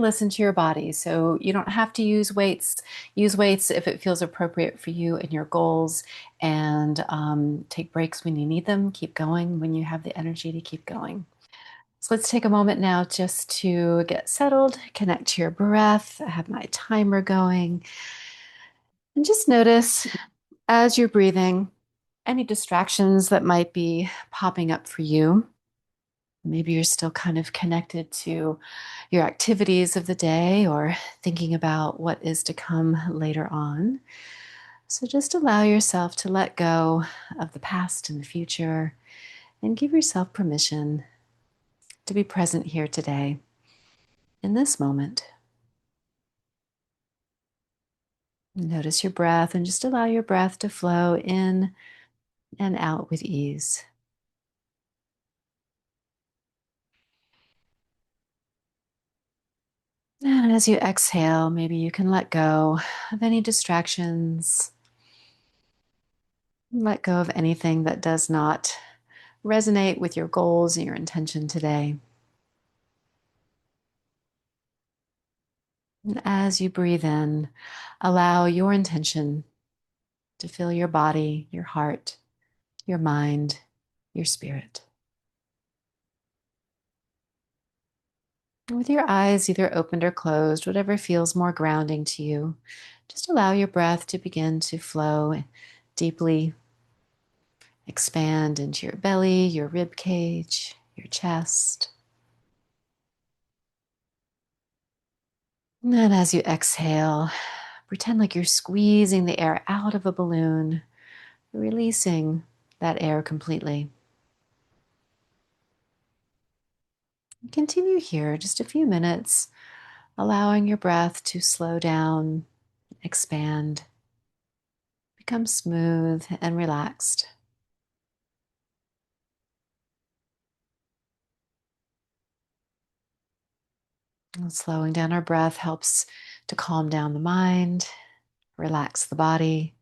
listen to your body. So you don't have to use weights. Use weights if it feels appropriate for you and your goals, and take breaks when you need them. Keep going when you have the energy to keep going. So let's take a moment now just to get settled, connect to your breath. I have my timer going, and just notice as you're breathing any distractions that might be popping up for you. Maybe you're still kind of connected to your activities of the day or thinking about what is to come later on. So just allow yourself to let go of the past and the future and give yourself permission to be present here today in this moment. Notice your breath and just allow your breath to flow in and out with ease. And as you exhale, maybe you can let go of any distractions, let go of anything that does not resonate with your goals and your intention today. And as you breathe in, allow your intention to fill your body, your heart, your mind, your spirit. With your eyes either opened or closed, whatever feels more grounding to you, just allow your breath to begin to flow deeply, expand into your belly, your rib cage, your chest. And then as you exhale, pretend like you're squeezing the air out of a balloon, releasing that air completely. Continue here just a few minutes, allowing your breath to slow down, expand, become smooth and relaxed. And slowing down our breath helps to calm down the mind, relax the body,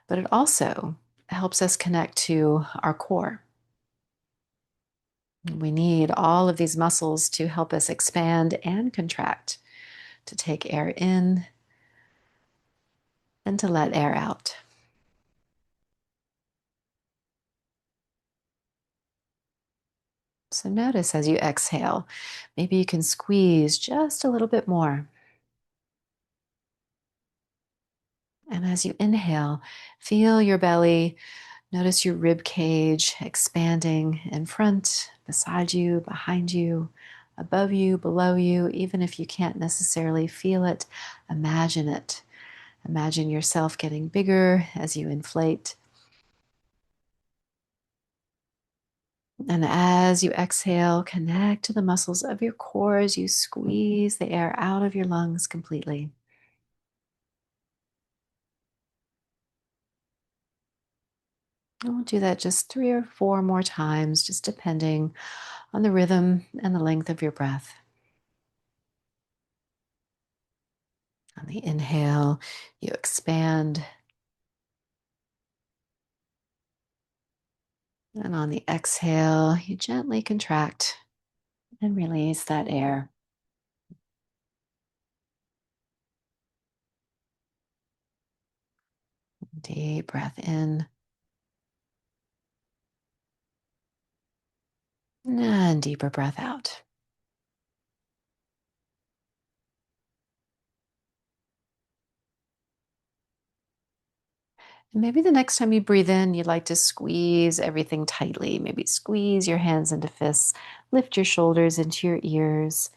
but it also helps us connect to our core. We need all of these muscles to help us expand and contract, to take air in and to let air out. So notice as you exhale, maybe you can squeeze just a little bit more. And as you inhale, feel your belly. Notice your rib cage expanding in front, beside you, behind you, above you, below you. Even if you can't necessarily feel it, imagine it. Imagine yourself getting bigger as you inflate. And as you exhale, connect to the muscles of your core as you squeeze the air out of your lungs completely. And we'll do that just 3 or 4 more times, just depending on the rhythm and the length of your breath. On the inhale, you expand. And on the exhale, you gently contract and release that air. Deep breath in and deeper breath out. And maybe the next time you breathe in, you'd like to squeeze everything tightly. Maybe squeeze your hands into fists, lift your shoulders into your ears.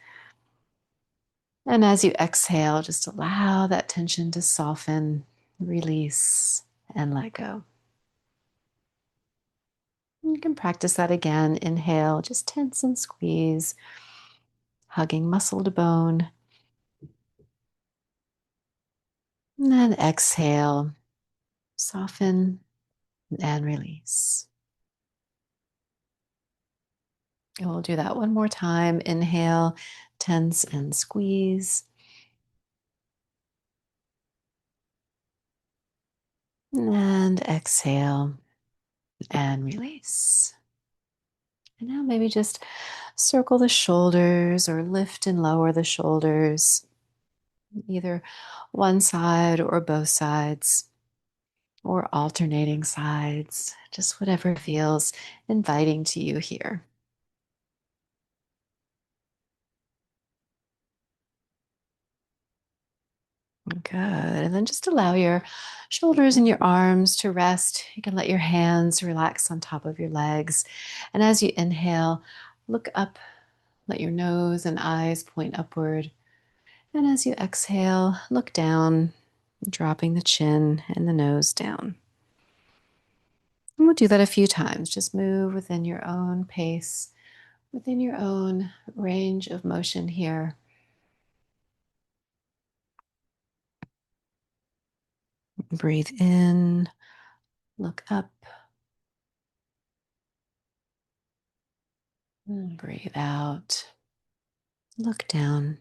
And as you exhale, just allow that tension to soften, release, and let go. You can practice that again. Inhale, just tense and squeeze, hugging muscle to bone. And then exhale, soften and release. And we'll do that one more time. Inhale, tense and squeeze. And exhale and release. And now maybe just circle the shoulders or lift and lower the shoulders, either one side or both sides, or alternating sides, just whatever feels inviting to you here. Good. And then just allow your shoulders and your arms to rest. You can let your hands relax on top of your legs. And as you inhale, look up, let your nose and eyes point upward. And as you exhale, look down, dropping the chin and the nose down. And we'll do that a few times. Just move within your own pace, within your own range of motion here. Breathe in, look up, and breathe out, look down.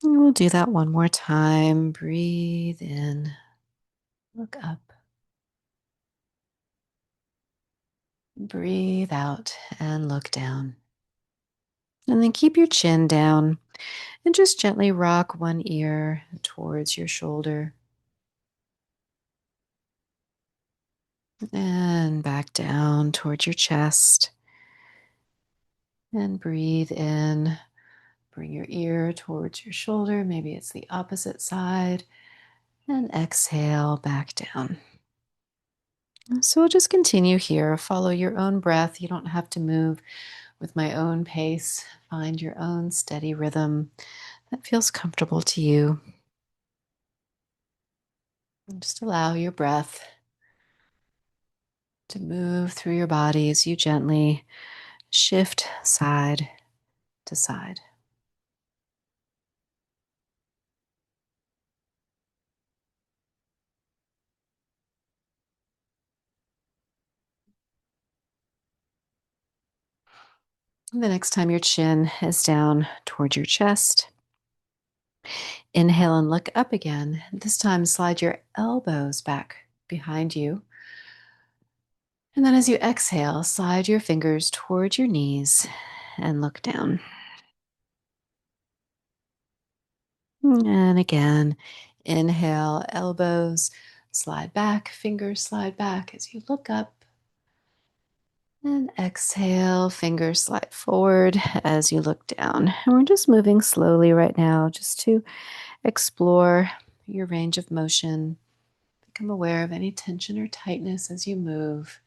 And we'll do that one more time. Breathe in, look up, breathe out, and look down. And then keep your chin down and just gently rock one ear towards your shoulder and back down towards your chest. And breathe in, bring your ear towards your shoulder. Maybe it's the opposite side. And exhale back down. So we'll just continue here. Follow your own breath. You don't have to move with my own pace. Find your own steady rhythm that feels comfortable to you. And just allow your breath to move through your body as you gently shift side to side. And the next time your chin is down towards your chest, inhale and look up again. This time, slide your elbows back behind you. And then as you exhale, slide your fingers towards your knees and look down. And again, inhale, elbows slide back, fingers slide back as you look up. And exhale, fingers slide forward as you look down. And we're just moving slowly right now just to explore your range of motion. Become aware of any tension or tightness as you move.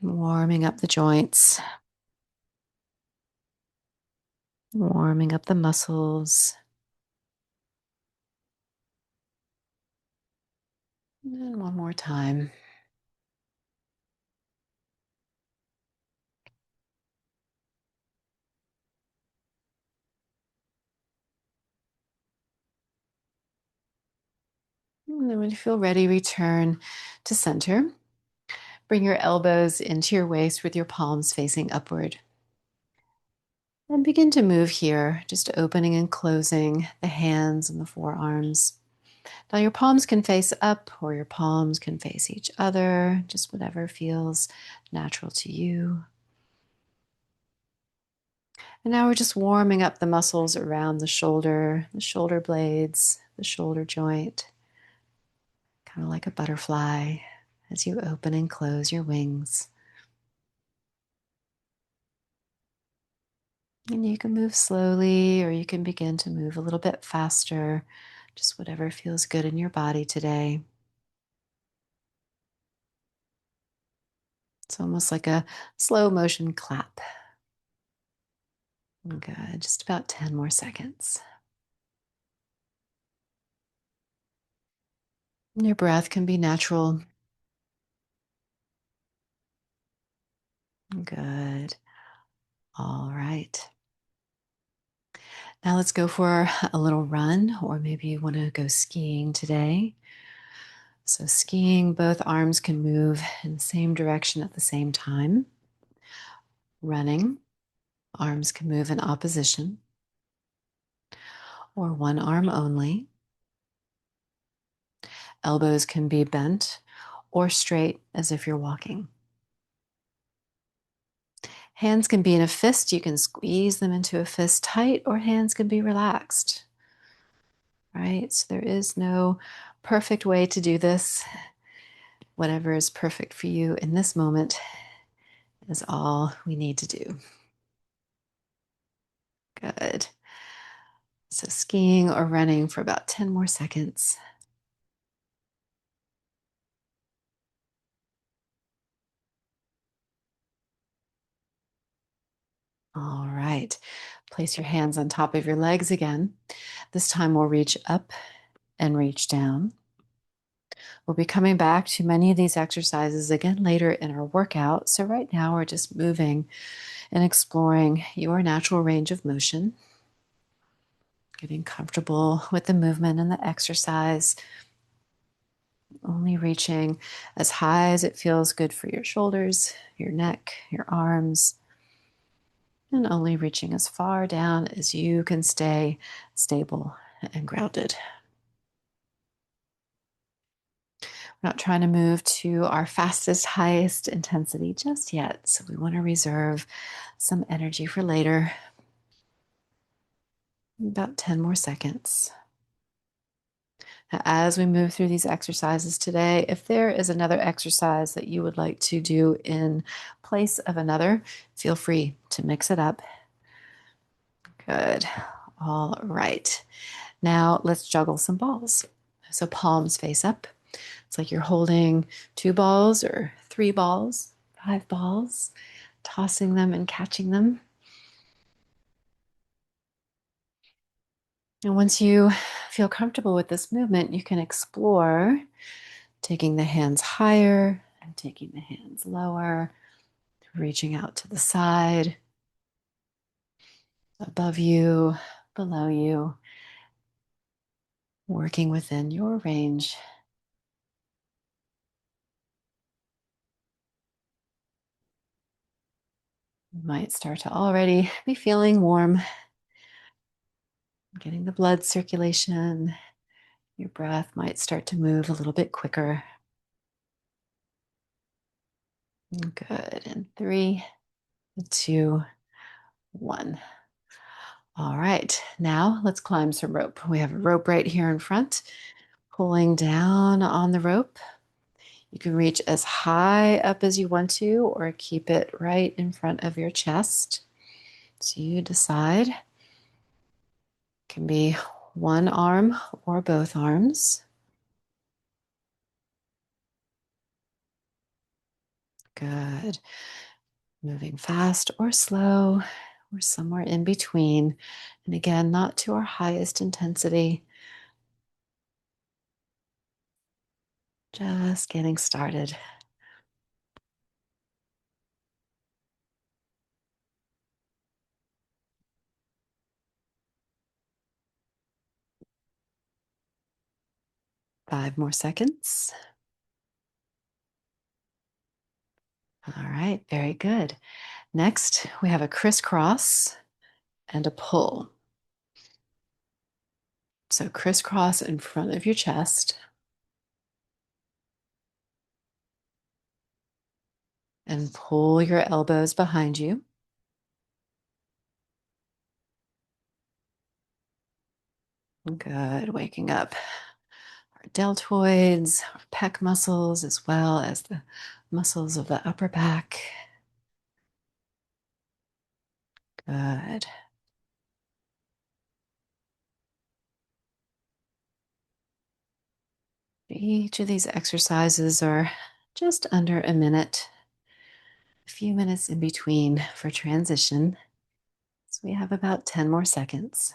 Warming up the joints, warming up the muscles. And one more time. And then when you feel ready, return to center. Bring your elbows into your waist with your palms facing upward. And begin to move here, just opening and closing the hands and the forearms. Now your palms can face up or your palms can face each other, just whatever feels natural to you. And now we're just warming up the muscles around the shoulder blades, the shoulder joint, kind of like a butterfly as you open and close your wings. And you can move slowly or you can begin to move a little bit faster, just whatever feels good in your body today. It's almost like a slow motion clap. Good, just about 10 more seconds. Your breath can be natural. Good. All right. Now let's go for a little run, or maybe you want to go skiing today. So, skiing, both arms can move in the same direction at the same time. Running, arms can move in opposition, or one arm only. Elbows can be bent, or straight as if you're walking. Hands can be in a fist. You can squeeze them into a fist tight, or hands can be relaxed, right? So there is no perfect way to do this. Whatever is perfect for you in this moment is all we need to do. Good. So skiing or running for about 10 more seconds. All right. Place your hands on top of your legs again. This time we'll reach up and reach down. We'll be coming back to many of these exercises again later in our workout. So right now we're just moving and exploring your natural range of motion, getting comfortable with the movement and the exercise, only reaching as high as it feels good for your shoulders, your neck, your arms, and only reaching as far down as you can stay stable and grounded. We're not trying to move to our fastest, highest intensity just yet. So we want to reserve some energy for later. About 10 more seconds. Now, as we move through these exercises today, if there is another exercise that you would like to do in place of another, feel free to mix it up. Good. All right. Now let's juggle some balls. So palms face up. It's like you're holding 2 balls or 3 balls, 5 balls, tossing them and catching them. And once you feel comfortable with this movement, you can explore taking the hands higher and taking the hands lower, reaching out to the side, above you, below you, working within your range. You might start to already be feeling warm, getting the blood circulation. Your breath might start to move a little bit quicker. Good. And 3, 2, 1. All right. Now let's climb some rope. We have a rope right here in front. Pulling down on the rope. You can reach as high up as you want to, or keep it right in front of your chest. So you decide. It can be one arm or both arms. Good. Moving fast or slow, or somewhere in between. And again, not to our highest intensity. Just getting started. Five more seconds. All right, very good. Next, we have a crisscross and a pull. So crisscross in front of your chest and pull your elbows behind you. Good, waking up our deltoids, our pec muscles, as well as the muscles of the upper back. Good. Each of these exercises are just under a minute, a few minutes in between for transition. So we have about 10 more seconds.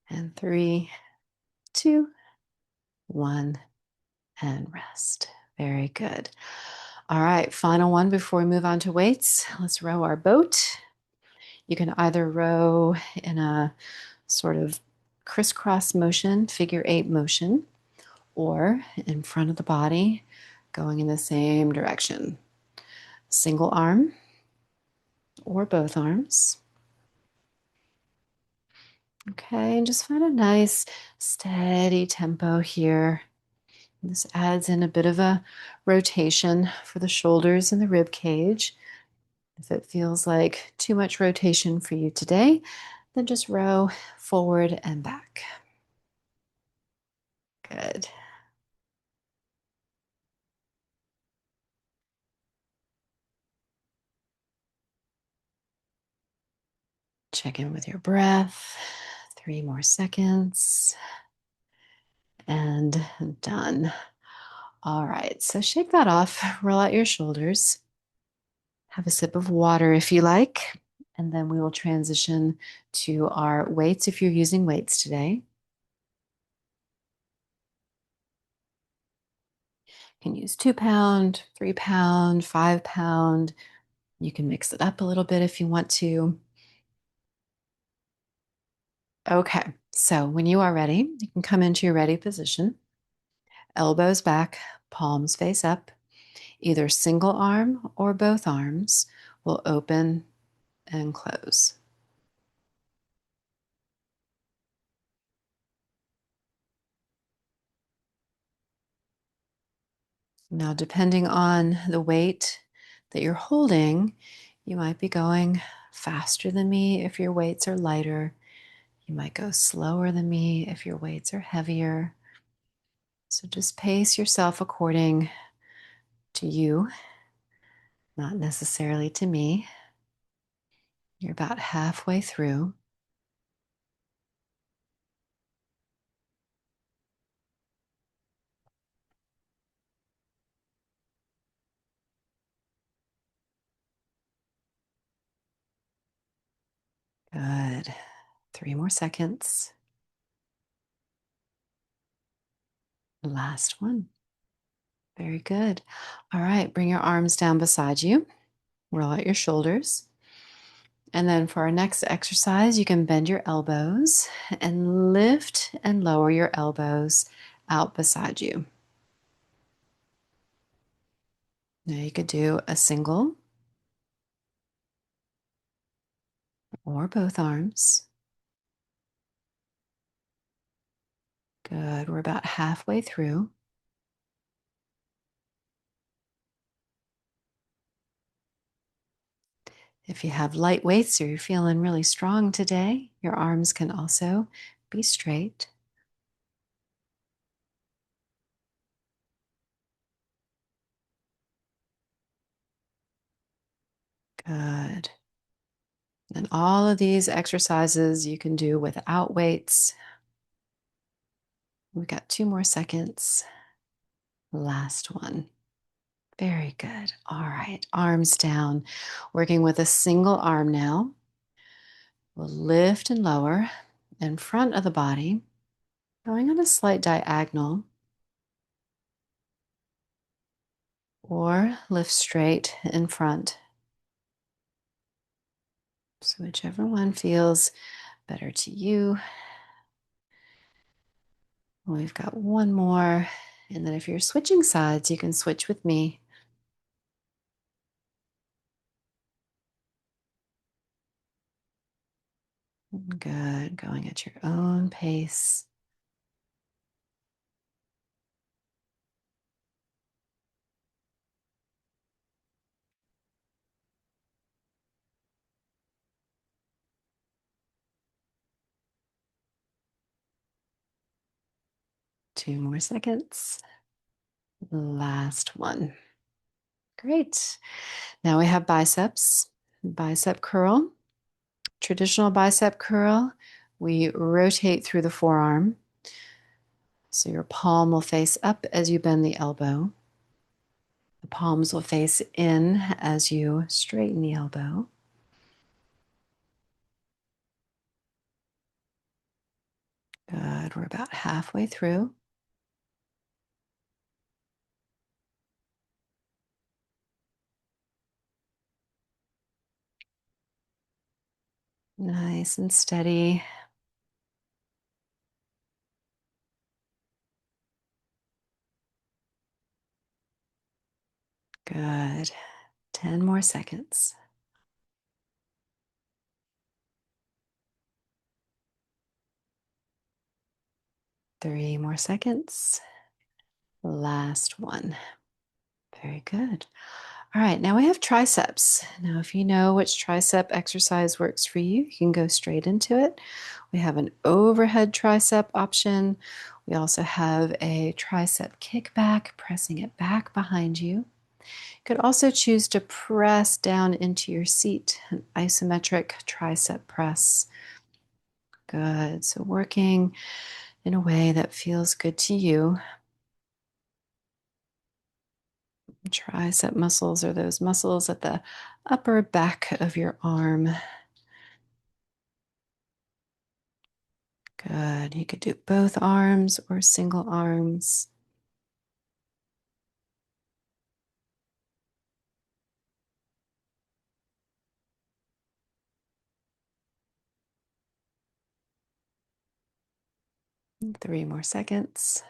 And 3, 2, 1, and rest. Very good. All right, final one before we move on to weights. Let's row our boat. You can either row in a sort of crisscross motion, figure 8 motion, or in front of the body, going in the same direction. Single arm or both arms. Okay, and just find a nice steady tempo here. This adds in a bit of a rotation for the shoulders and the rib cage. If it feels like too much rotation for you today, then just row forward and back. Good. Check in with your breath. 3 more seconds. And done. All right, so shake that off. Roll out your shoulders. Have a sip of water if you like. And then we will transition to our weights if you're using weights today. You can use 2 pound, 3 pound, 5 pound. You can mix it up a little bit if you want to. Okay, so when you are ready, you can come into your ready position. Elbows back, palms face up. Either single arm or both arms will open and close. Now, depending on the weight that you're holding, you might be going faster than me if your weights are lighter. You might go slower than me if your weights are heavier. So just pace yourself according to you, not necessarily to me. You're about halfway through. Good. 3 more seconds. Last one. Very good. All right, bring your arms down beside you. Roll out your shoulders. And then for our next exercise, you can bend your elbows and lift and lower your elbows out beside you. Now you could do a single or both arms. Good. We're about halfway through. If you have light weights or you're feeling really strong today, your arms can also be straight. Good. And all of these exercises you can do without weights. We've got 2 more seconds. Last one. Very good. All right, arms down. Working with a single arm now. We'll lift and lower in front of the body, going on a slight diagonal, or lift straight in front. So, whichever one feels better to you. We've got one more. And then, if you're switching sides, you can switch with me. Good. Going at your own pace. Two more seconds. Last one. Great. Now we have biceps, bicep curl. Traditional bicep curl, we rotate through the forearm. So your palm will face up as you bend the elbow. The palms will face in as you straighten the elbow. Good. We're about halfway through. Nice and steady. Good. 10 more seconds. 3 more seconds. Last one. Very good. All right, now we have triceps. Now, if you know which tricep exercise works for you, you can go straight into it. We have an overhead tricep option. We also have a tricep kickback, pressing it back behind you. You could also choose to press down into your seat, an isometric tricep press. Good. So, working in a way that feels good to you. Tricep muscles are those muscles at the upper back of your arm. Good. You could do both arms or single arms. Three more seconds.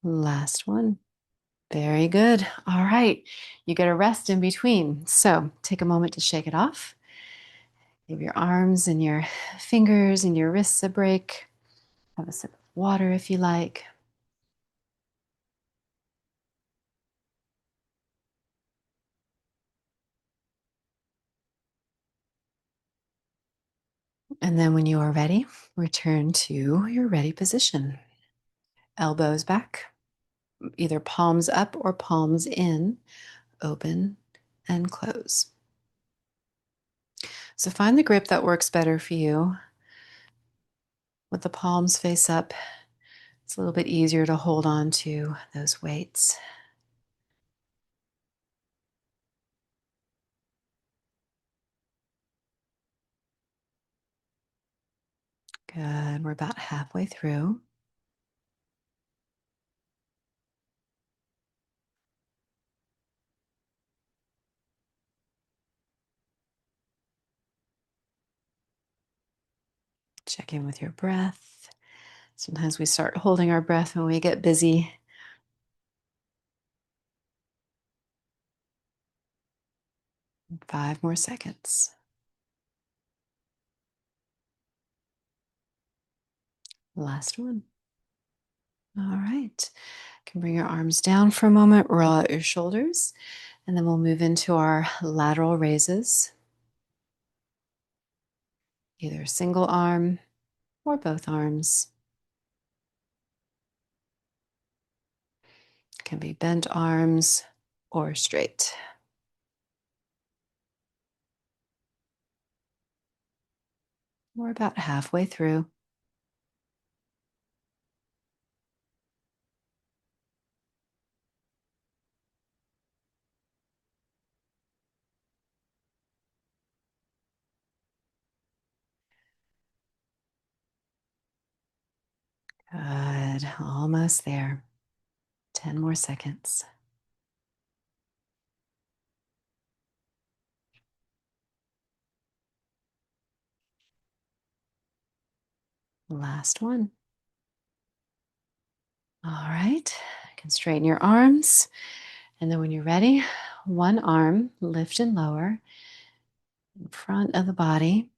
Last one. Very good. All right. You get a rest in between. So take a moment to shake it off. Give your arms and your fingers and your wrists a break. Have a sip of water if you like. And then when you are ready, return to your ready position. Elbows back, either palms up or palms in, open and close. So find the grip that works better for you. With the palms face up, it's a little bit easier to hold on to those weights. Good. We're about halfway through. Check in with your breath. Sometimes we start holding our breath when we get busy. 5 more seconds. Last one. All right. You can bring your arms down for a moment, roll out your shoulders, and then we'll move into our lateral raises. Either a single arm or both arms. It can be bent arms or straight. We're about halfway through. Good. Almost there. 10 more seconds. Last one. All right. You can straighten your arms. And then when you're ready, one arm lift and lower in front of the body.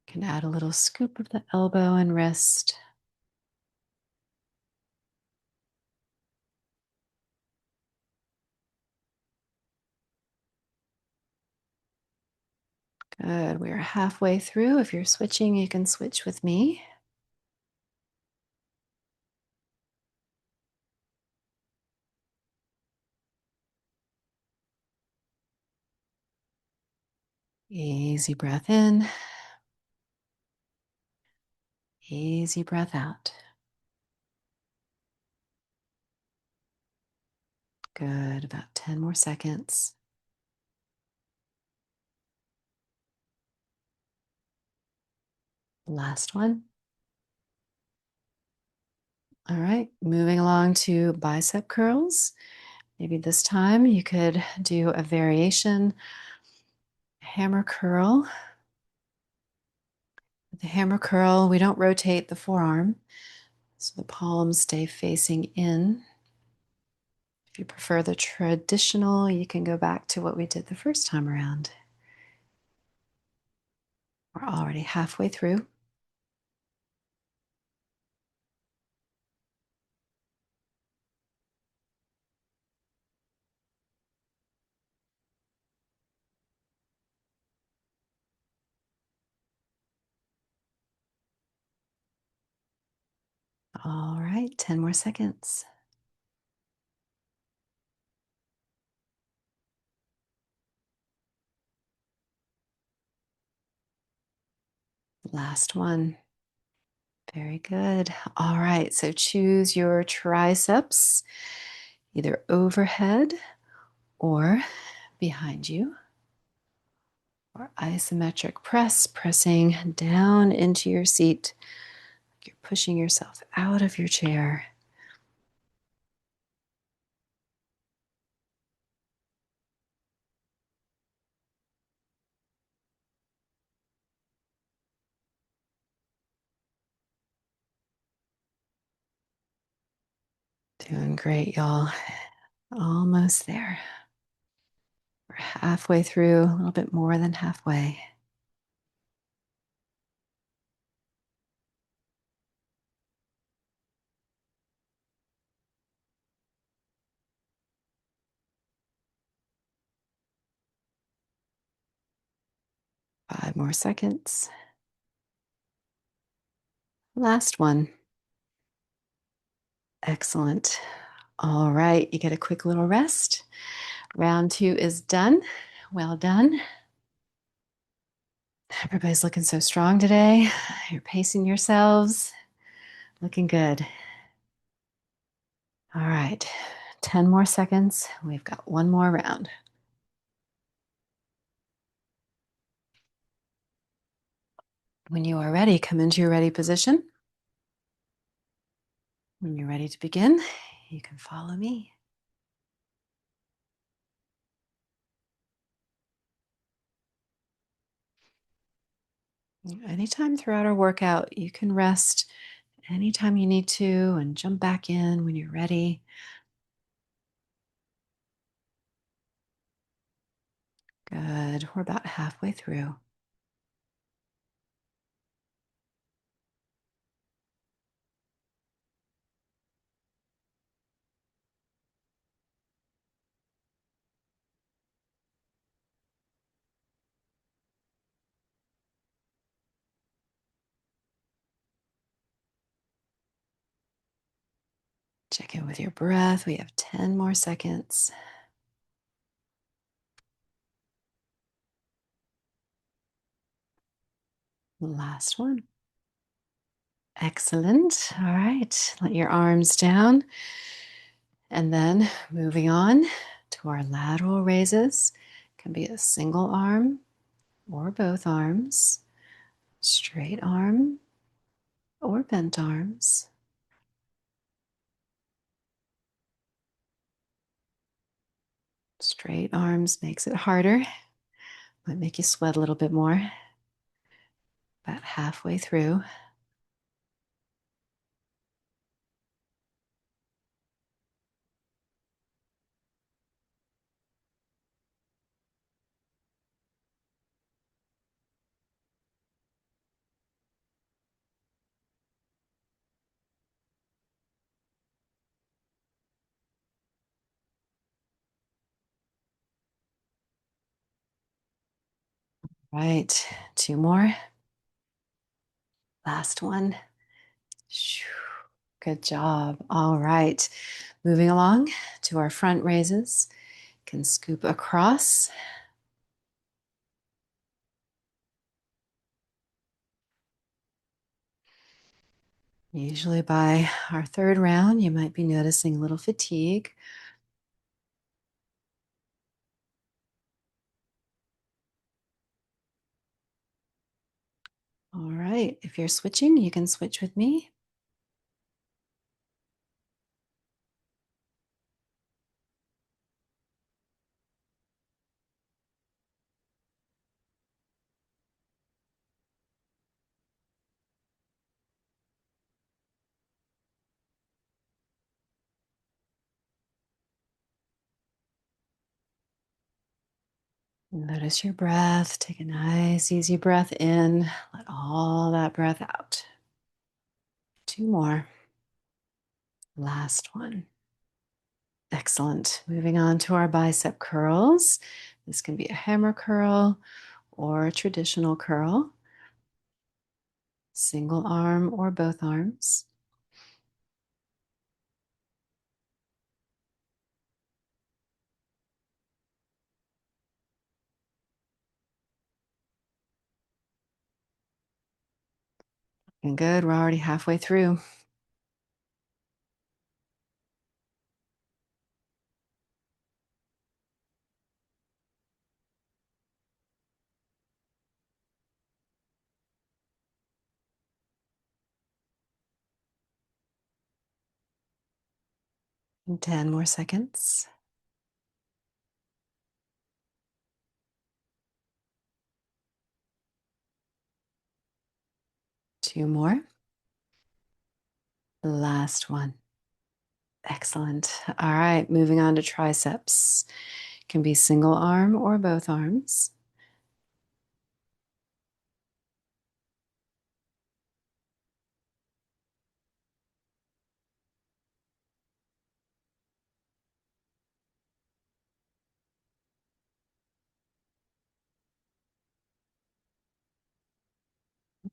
You can add a little scoop of the elbow and wrist. Good. We're halfway through. If you're switching, you can switch with me. Easy breath in. Easy breath out. Good. About 10 more seconds. Last one. All right. Moving along to bicep curls. Maybe this time you could do a variation hammer curl. With the hammer curl, we don't rotate the forearm, so the palms stay facing in. If you prefer the traditional, you can go back to what we did the first time around. We're already halfway through. All right, 10 more seconds. Last one. Very good. All right, so choose your triceps either overhead or behind you, or isometric press, pressing down into your seat. You're pushing yourself out of your chair. Doing great, y'all. Almost there. We're halfway through, a little bit more than halfway. Five more seconds. Last one. Excellent. All right, you get a quick little rest. Round two is done. Well done. Everybody's looking so strong today. You're pacing yourselves. Looking good. All right, 10 more seconds. We've got one more round. When you are ready, come into your ready position. When you're ready to begin, you can follow me. Anytime throughout our workout, you can rest anytime you need to and jump back in when you're ready. Good. We're about halfway through. Check in with your breath. We have 10 more seconds. Last one. Excellent. All right. Let your arms down. And then moving on to our lateral raises. Can be a single arm or both arms, straight arm or bent arms. Straight arms makes it harder, might make you sweat a little bit more. About halfway through. Right, two more. Last one. Good job. All right, moving along to our front raises. Can scoop across. Usually by our third round, you might be noticing a little fatigue. All right, if you're switching, you can switch with me. Notice your breath. Take a nice, easy breath in. Let all that breath out. Two more. Last one. Excellent. Moving on to our bicep curls. This can be a hammer curl or a traditional curl, single arm or both arms. And good. We're already halfway through. And 10 more seconds. Two more. Last one. Excellent. All right, moving on to triceps. Can be single arm or both arms.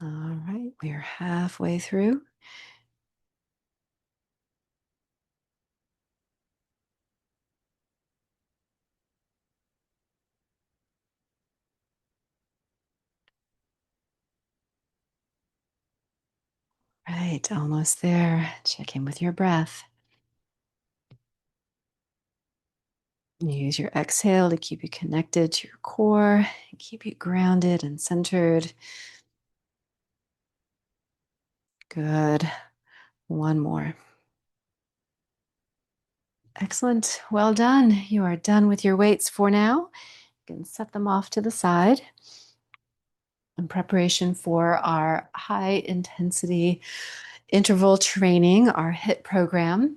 All right, we're halfway through. Right, almost there. Check in with your breath. Use your exhale to keep you connected to your core and keep you grounded and centered. Good. One more. Excellent. Well done. You are done with your weights for now. You can set them off to the side in preparation for our high intensity interval training, our HIIT program.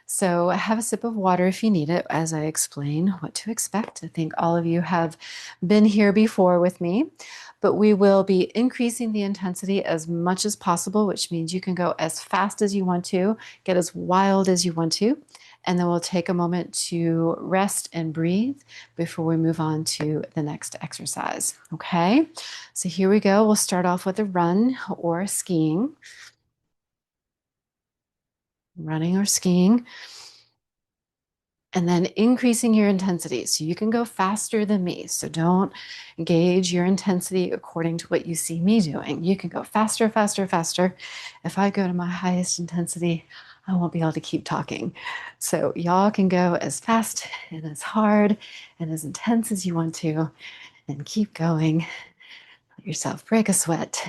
So have a sip of water if you need it as I explain what to expect. I think all of you have been here before with me, but we will be increasing the intensity as much as possible, which means you can go as fast as you want to, get as wild as you want to, and then we'll take a moment to rest and breathe before we move on to the next exercise. Okay, so here we go. We'll start off with a run or skiing. Running or skiing, and then increasing your intensity. So you can go faster than me. So don't gauge your intensity according to what you see me doing. You can go faster, faster, faster. If I go to my highest intensity, I won't be able to keep talking. So y'all can go as fast and as hard and as intense as you want to, and keep going. Let yourself break a sweat.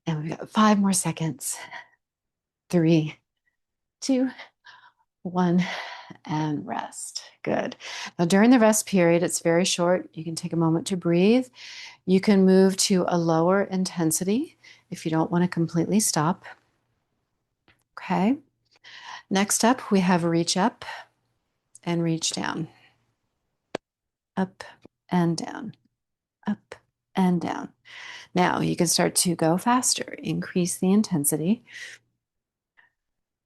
And we've got 5 more seconds. 3, 2, 1, and rest. Good. Now, during the rest period, it's very short. You can take a moment to breathe. You can move to a lower intensity if you don't want to completely stop. Okay. Next up, we have reach up and reach down. Up and down. Up and down. Now, you can start to go faster, increase the intensity.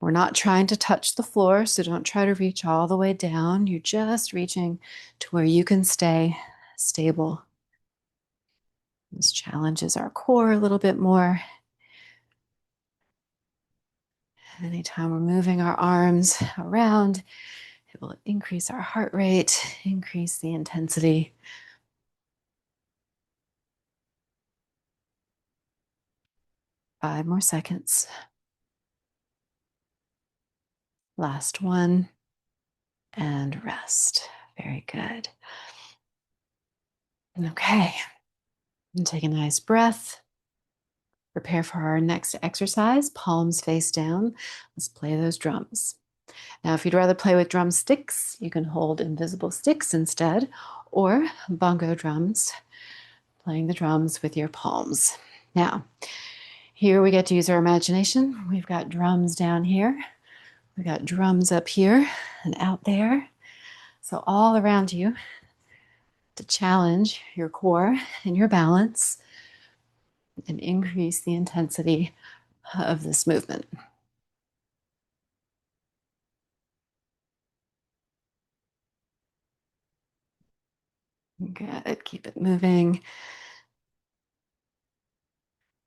We're not trying to touch the floor, so don't try to reach all the way down. You're just reaching to where you can stay stable. This challenges our core a little bit more. Anytime we're moving our arms around, it will increase our heart rate, increase the intensity. Five more seconds. Last one. And rest. Very good. Okay. And take a nice breath. Prepare for our next exercise, palms face down. Let's play those drums. Now, if you'd rather play with drumsticks, you can hold invisible sticks instead, or bongo drums, playing the drums with your palms. Now, here we get to use our imagination. We've got drums down here. We've got drums up here and out there. So all around you, to challenge your core and your balance and increase the intensity of this movement. Good. Keep it moving.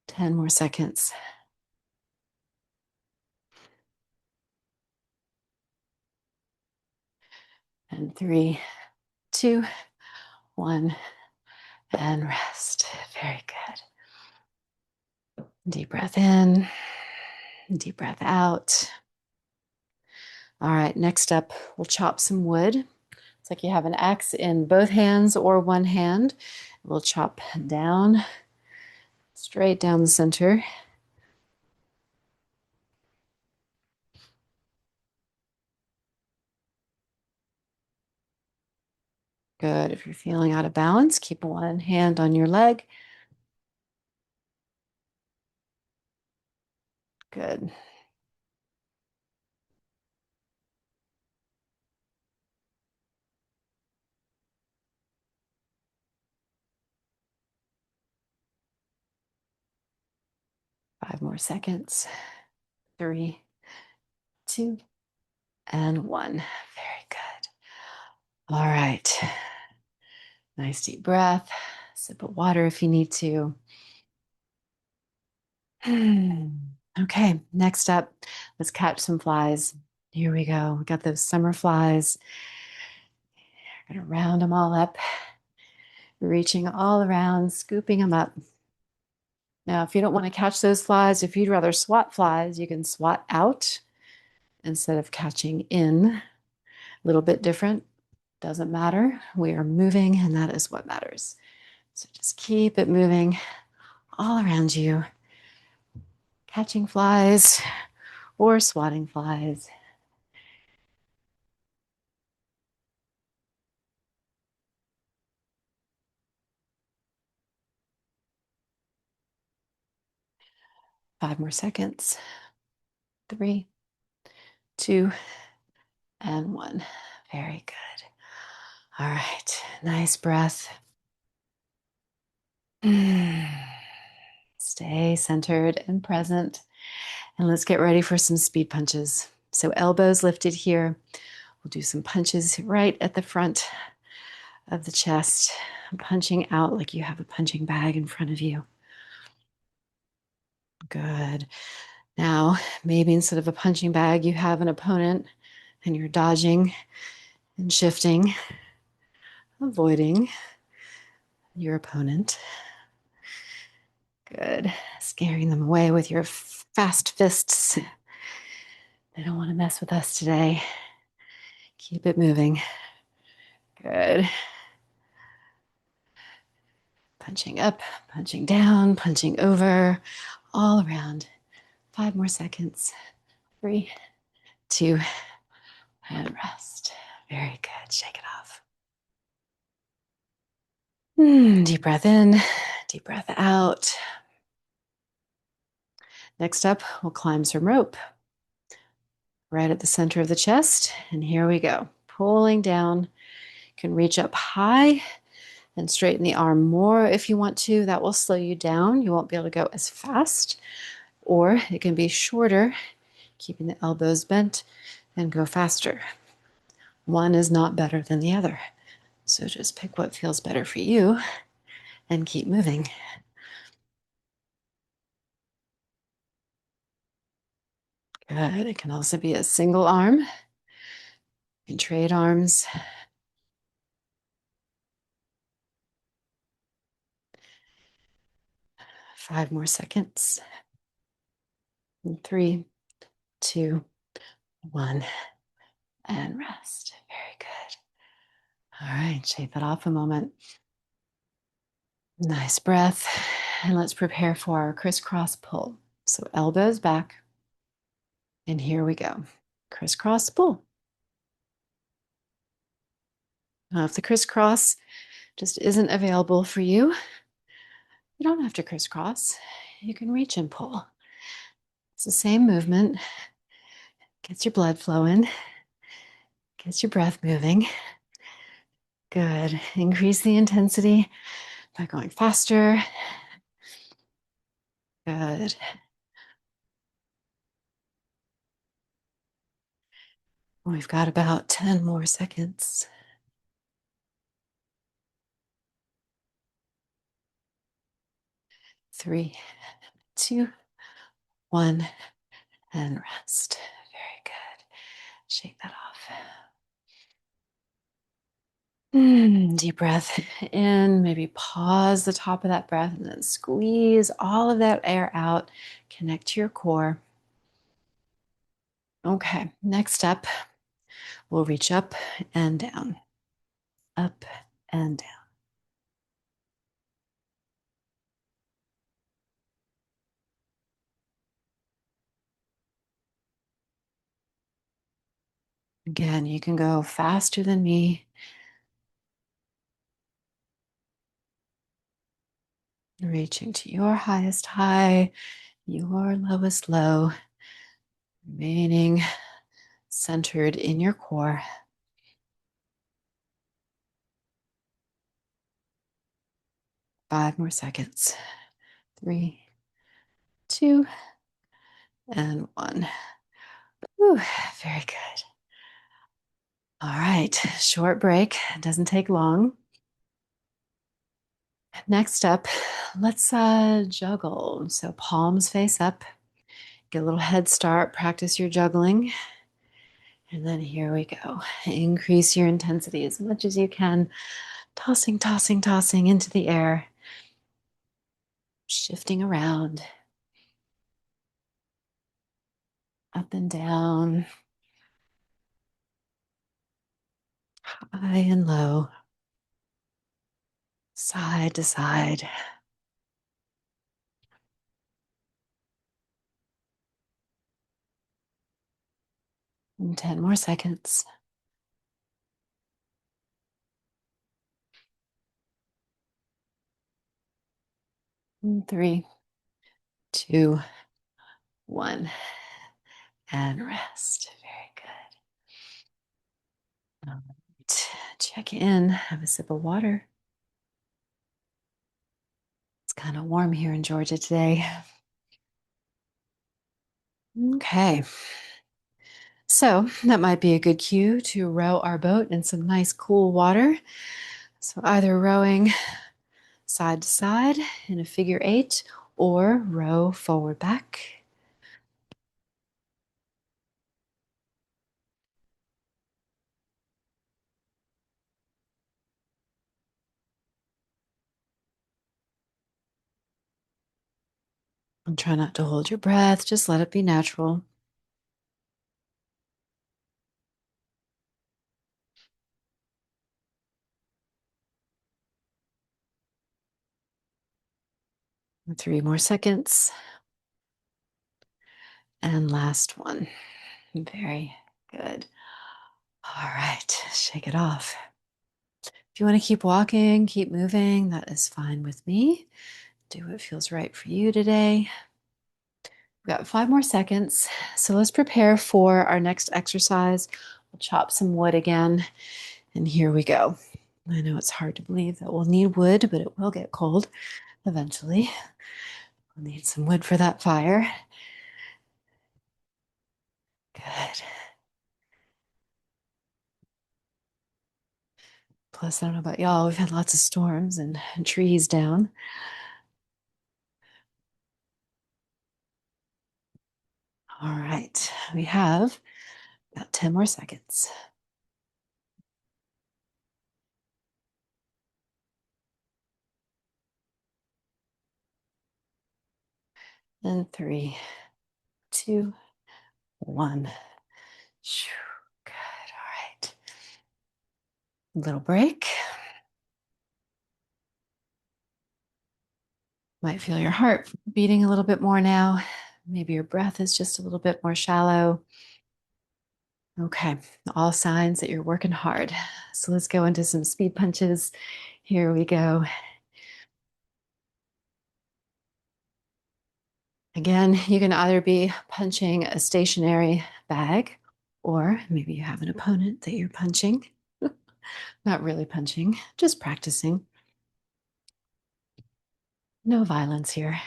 10 more seconds. And 3, 2, 1, and rest. Very good. Deep breath in, deep breath out. All right, next up, we'll chop some wood. It's like you have an axe in both hands or one hand. We'll chop down, straight down the center. Good. If you're feeling out of balance, keep one hand on your leg. Good. Five more seconds. 3, 2, and 1. Very good. All right. Nice deep breath. Sip of water if you need to. Okay, next up, let's catch some flies. Here we go. We got those summer flies. We're going to round them all up, reaching all around, scooping them up. Now, if you don't want to catch those flies, if you'd rather swat flies, you can swat out instead of catching in. A little bit different. Doesn't matter. We are moving, and that is what matters. So just keep it moving all around you, catching flies or swatting flies. Five more seconds. 3, 2, and 1. Very good. All right. Nice breath. Stay centered and present. And let's get ready for some speed punches. So elbows lifted here. We'll do some punches right at the front of the chest, punching out like you have a punching bag in front of you. Good. Now, maybe instead of a punching bag, you have an opponent and you're dodging and shifting, avoiding your opponent. Good. Scaring them away with your fast fists. They don't want to mess with us today. Keep it moving. Good. Punching up, punching down, punching over, all around. 5 more seconds. 3, 2, and rest. Very good. Shake it off. Deep breath in, deep breath out. Next up, we'll climb some rope right at the center of the chest. And here we go. Pulling down. You can reach up high and straighten the arm more if you want to. That will slow you down. You won't be able to go as fast. Or it can be shorter, keeping the elbows bent, and go faster. One is not better than the other. So just pick what feels better for you and keep moving. Good. It can also be a single arm. You can trade arms. 5 more seconds. 3, 2, 1, and rest. Very good. All right, shake that off a moment. Nice breath. And let's prepare for our crisscross pull. So elbows back. And here we go. Crisscross pull. Now, if the crisscross just isn't available for you, you don't have to crisscross. You can reach and pull. It's the same movement. Gets your blood flowing, gets your breath moving. Good. Increase the intensity by going faster. Good. We've got about 10 more seconds. 3, 2, 1, and rest. Very good. Shake that off. Deep breath in, maybe pause the top of that breath and then squeeze all of that air out. Connect to your core. Okay, next step, we'll reach up and down, up and down. Again, you can go faster than me. Reaching to your highest high, your lowest low, remaining centered in your core. 5 more seconds. 3, 2, and 1. Whew, very good. All right, short break. It doesn't take long. Next up, let's juggle. So palms face up. Get a little head start. Practice your juggling. And then here we go. Increase your intensity as much as you can. Tossing, tossing, tossing into the air. Shifting around. Up and down. High and low. Side to side. And 10 more seconds. 3, 2, 1. And rest. Very good. All right. Check in. Have a sip of water. It's kind of warm here in Georgia today. Okay. So that might be a good cue to row our boat in some nice cool water. So either rowing side to side in a figure 8 or row forward back. And try not to hold your breath, just let it be natural. And 3 more seconds. And last one. Very good. All right, shake it off. If you want to keep walking, keep moving, that is fine with me. Do what feels right for you today. We've got 5 more seconds. So let's prepare for our next exercise. We'll chop some wood again. And here we go. I know it's hard to believe that we'll need wood, but it will get cold eventually. We'll need some wood for that fire. Good. Plus, I don't know about y'all, we've had lots of storms and trees down. All right, we have about 10 more seconds. And 3, 2, 1. Good. All right. Little break. Might feel your heart beating a little bit more now. Maybe your breath is just a little bit more shallow. Okay, all signs that you're working hard. So let's go into some speed punches. Here we go. Again, you can either be punching a stationary bag, or maybe you have an opponent that you're punching. Not really punching, just practicing. No violence here.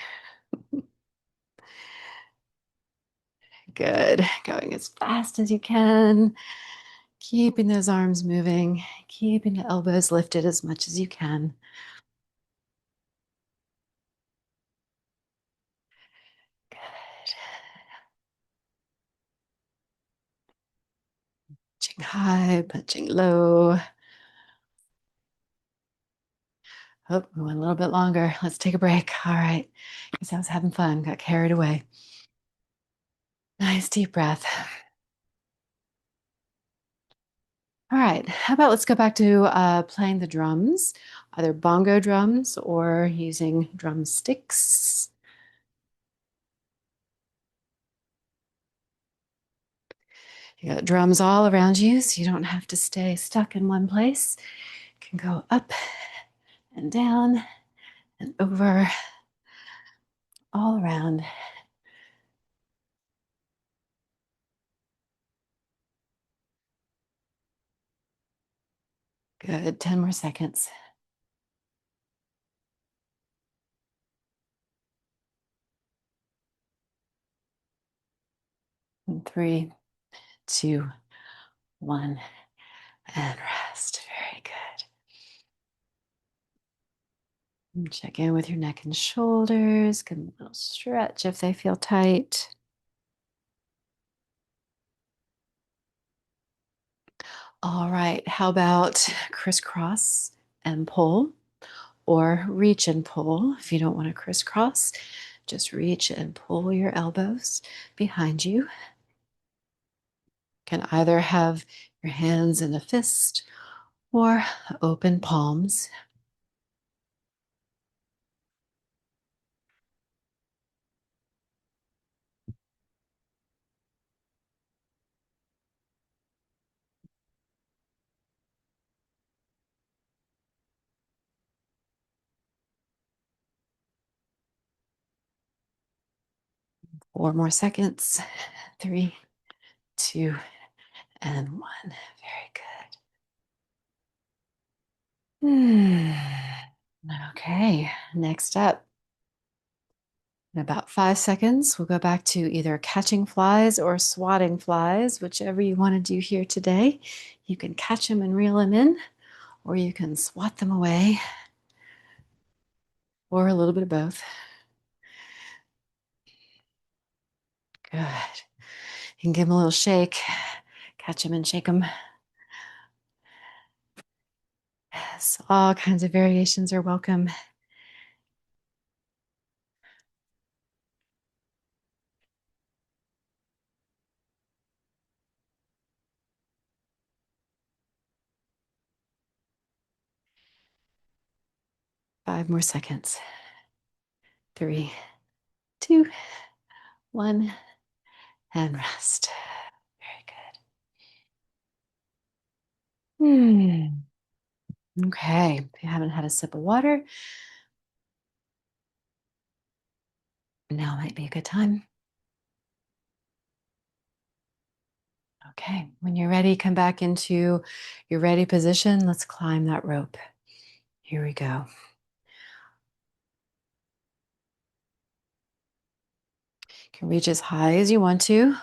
Good. Going as fast as you can, keeping those arms moving, keeping the elbows lifted as much as you can. Good. Punching high, punching low. Oh, we went a little bit longer. Let's take a break. All right. Because I was having fun, got carried away. Nice deep breath. All right. How about let's go back to playing the drums, either bongo drums or using drumsticks. You got drums all around you, so you don't have to stay stuck in one place. You can go up and down and over, all around. Good. 10 more seconds. And 3, 2, 1, and rest. Very good. And check in with your neck and shoulders. Give them a little stretch if they feel tight. All right. How about crisscross and pull, or reach and pull? If you don't want to crisscross, just reach and pull your elbows behind you. Can either have your hands in a fist or open palms. 4 more seconds. 3, 2, and 1. Very good. Okay, next up, in about 5 seconds, we'll go back to either catching flies or swatting flies, whichever you want to do here today. You can catch them and reel them in, or you can swat them away, or a little bit of both. Good. You can give them a little shake, catch them and shake them. Yes, all kinds of variations are welcome. Five more seconds. 3, 2, 1, and rest. Very good. Okay, if you haven't had a sip of water, now might be a good time. Okay, when you're ready, come back into your ready position. Let's climb that rope. Here we go. You can reach as high as you want to,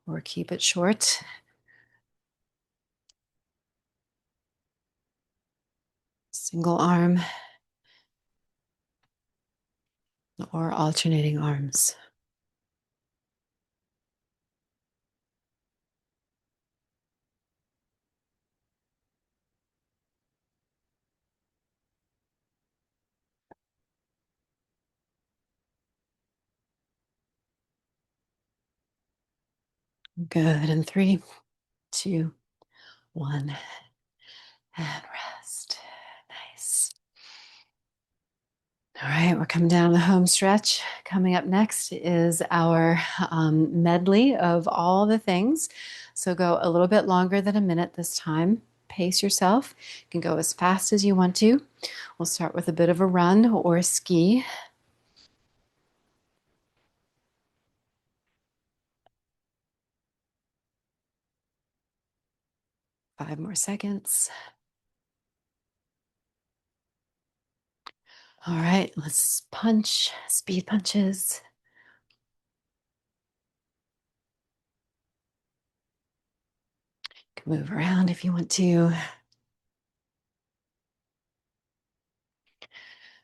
or keep it short. Single arm or alternating arms. Good. In 3, 2, 1, and rest. Nice. All right, we're coming down the home stretch. Coming up next is our medley of all the things. So go a little bit longer than a minute this time. Pace yourself. You can go as fast as you want to. We'll start with a bit of a run or a ski. 5 more seconds. All right, let's punch, speed punches. You can move around if you want to.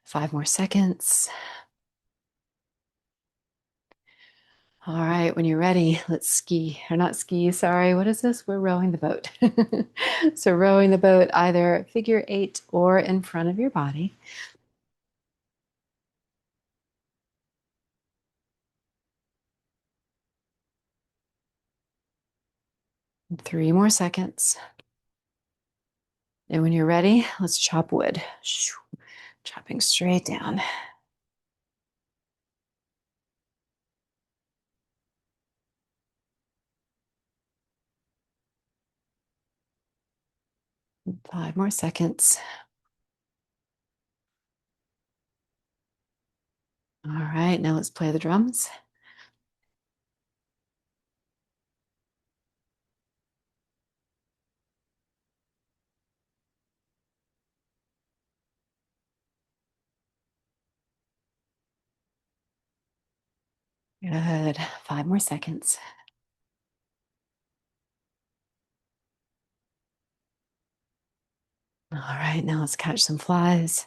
5 more seconds. All right, when you're ready, let's ski. Or not ski, sorry. What is this? We're rowing the boat. So, rowing the boat either figure eight or in front of your body. 3 more seconds. And when you're ready, let's chop wood. Chopping straight down. Five more seconds. All right, now let's play the drums. Good. 5 more seconds. All right, now let's catch some flies.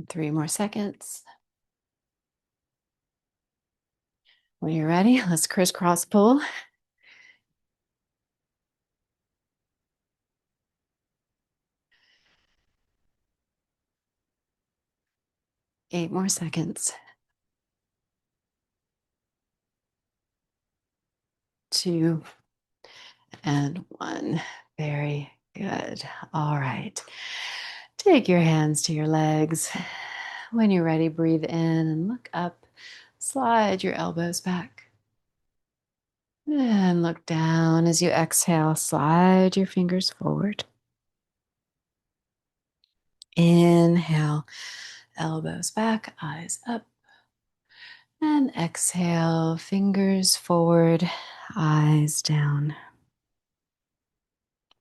3 more seconds. When you're ready, let's crisscross pull. 8 more seconds. 2 and 1. Very good. All right. Take your hands to your legs. When you're ready, breathe in and look up. Slide your elbows back. And look down as you exhale. Slide your fingers forward. Inhale, elbows back, eyes up. And exhale, fingers forward, eyes down.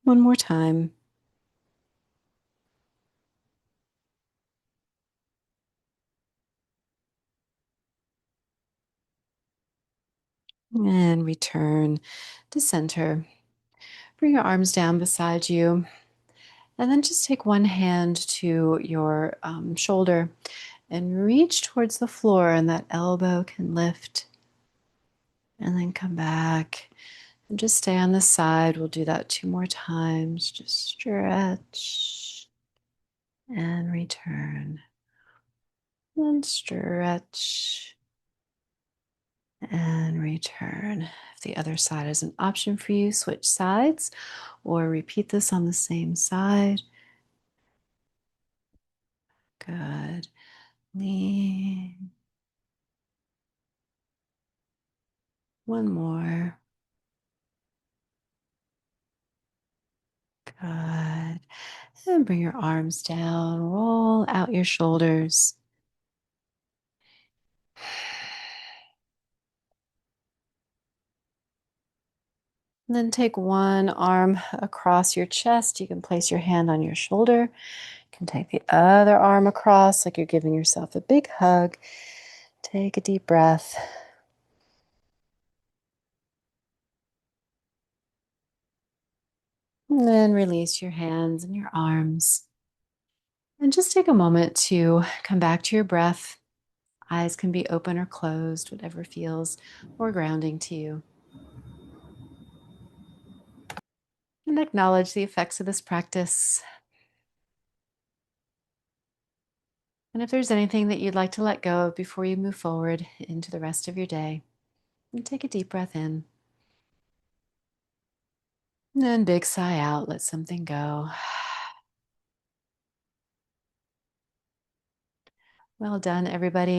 One more time. And return to center. Bring your arms down beside you. And then just take one hand to your shoulder and reach towards the floor, and that elbow can lift. And then come back and just stay on the side. We'll do that 2 more times. Just stretch and return. And stretch and return. If the other side is an option for you, switch sides or repeat this on the same side. Good. Lean. One more. Good. And bring your arms down. Roll out your shoulders. And then take one arm across your chest. You can place your hand on your shoulder. You can take the other arm across like you're giving yourself a big hug. Take a deep breath. And then release your hands and your arms. And just take a moment to come back to your breath. Eyes can be open or closed, whatever feels more grounding to you. And acknowledge the effects of this practice. And if there's anything that you'd like to let go of before you move forward into the rest of your day, and take a deep breath in. And then big sigh out, let something go. Well done, everybody.